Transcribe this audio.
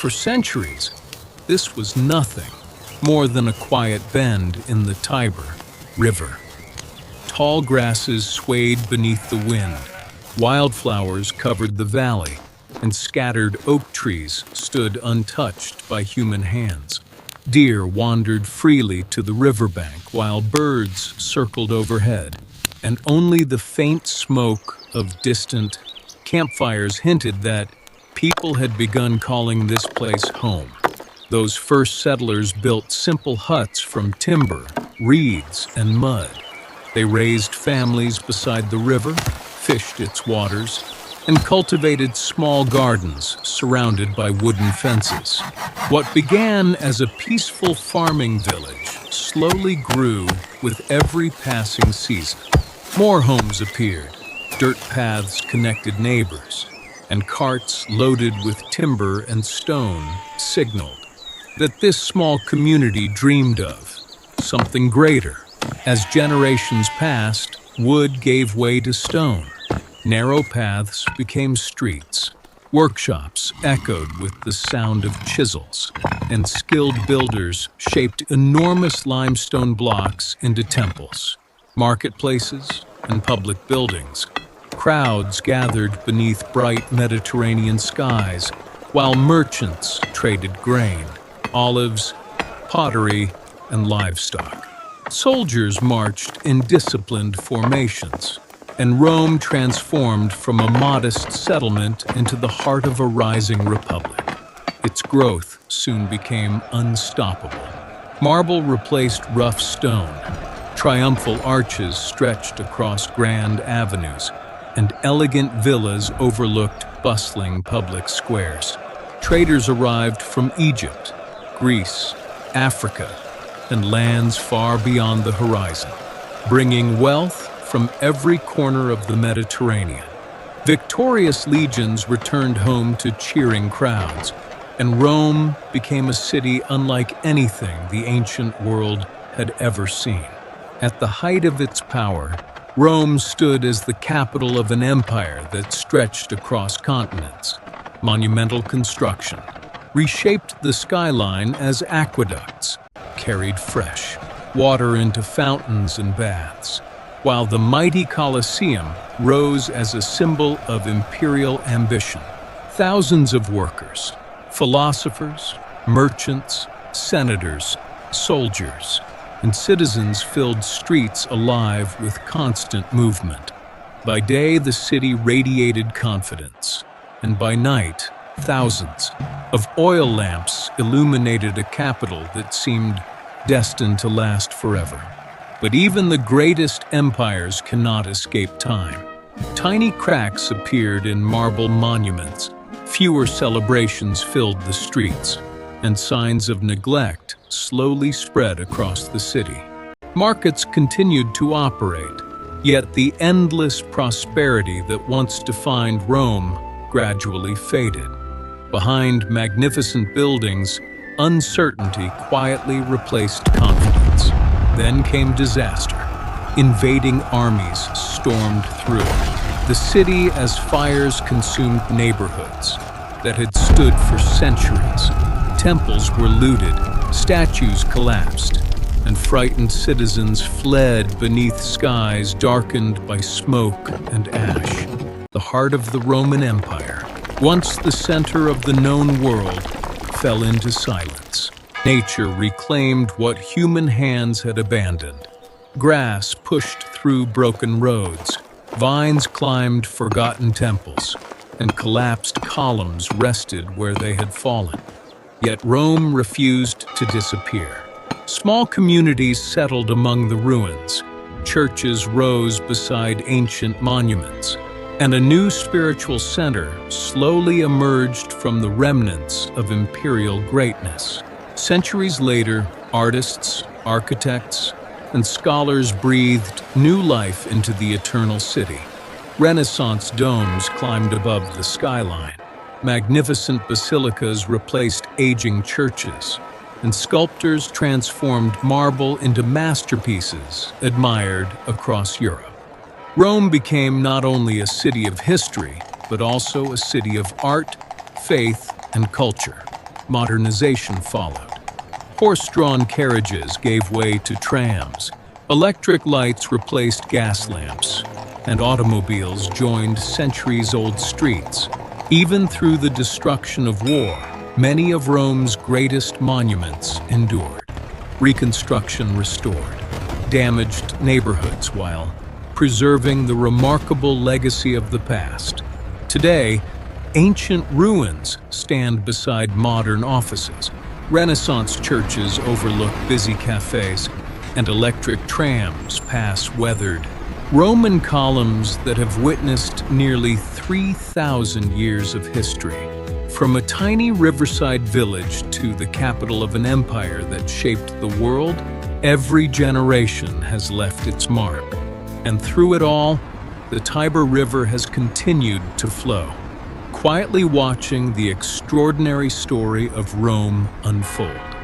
For centuries, this was nothing more than a quiet bend in the Tiber River. Tall grasses swayed beneath the wind, wildflowers covered the valley, and scattered oak trees stood untouched by human hands. Deer wandered freely to the riverbank while birds circled overhead, and only the faint smoke of distant campfires hinted that people had begun calling this place home. Those first settlers built simple huts from timber, reeds, and mud. They raised families beside the river, fished its waters, and cultivated small gardens surrounded by wooden fences. What began as a peaceful farming village slowly grew with every passing season. More homes appeared, dirt paths connected neighbors, and carts loaded with timber and stone signaled that this small community dreamed of something greater. As generations passed, wood gave way to stone. Narrow paths became streets. Workshops echoed with the sound of chisels, and skilled builders shaped enormous limestone blocks into temples, marketplaces, and public buildings. Crowds gathered beneath bright Mediterranean skies, while merchants traded grain, olives, pottery, and livestock. Soldiers marched in disciplined formations, and Rome transformed from a modest settlement into the heart of a rising republic. Its growth soon became unstoppable. Marble replaced rough stone, triumphal arches stretched across grand avenues, and elegant villas overlooked bustling public squares. Traders arrived from Egypt, Greece, Africa, and lands far beyond the horizon, bringing wealth from every corner of the Mediterranean. Victorious legions returned home to cheering crowds, and Rome became a city unlike anything the ancient world had ever seen. At the height of its power, Rome stood as the capital of an empire that stretched across continents. Monumental construction reshaped the skyline as aqueducts carried fresh water into fountains and baths, while the mighty Colosseum rose as a symbol of imperial ambition. Thousands of workers, philosophers, merchants, senators, soldiers, and citizens filled streets alive with constant movement. By day, the city radiated confidence, and by night, thousands of oil lamps illuminated a capital that seemed destined to last forever. But even the greatest empires cannot escape time. Tiny cracks appeared in marble monuments, fewer celebrations filled the streets, and signs of neglect slowly spread across the city. Markets continued to operate, yet the endless prosperity that once defined Rome gradually faded. Behind magnificent buildings, uncertainty quietly replaced confidence. Then came disaster. Invading armies stormed through the city as fires consumed neighborhoods that had stood for centuries. Temples were looted, statues collapsed, and frightened citizens fled beneath skies darkened by smoke and ash. The heart of the Roman Empire, once the center of the known world, fell into silence. Nature reclaimed what human hands had abandoned. Grass pushed through broken roads, vines climbed forgotten temples, and collapsed columns rested where they had fallen. Yet Rome refused to disappear. Small communities settled among the ruins, churches rose beside ancient monuments, and a new spiritual center slowly emerged from the remnants of imperial greatness. Centuries later, artists, architects, and scholars breathed new life into the eternal city. Renaissance domes climbed above the skyline. Magnificent basilicas replaced aging churches, and sculptors transformed marble into masterpieces admired across Europe. Rome became not only a city of history, but also a city of art, faith, and culture. modernization followed. Horse-drawn carriages gave way to trams, electric lights replaced gas lamps, and automobiles joined centuries-old streets. Even through the destruction of war, many of Rome's greatest monuments endured. Reconstruction restored damaged neighborhoods while preserving the remarkable legacy of the past. Today, ancient ruins stand beside modern offices. Renaissance churches overlook busy cafes, and electric trams pass weathered Roman columns that have witnessed nearly 3,000 years of history. From a tiny riverside village to the capital of an empire that shaped the world, every generation has left its mark. And through it all, the Tiber River has continued to flow, quietly watching the extraordinary story of Rome unfold.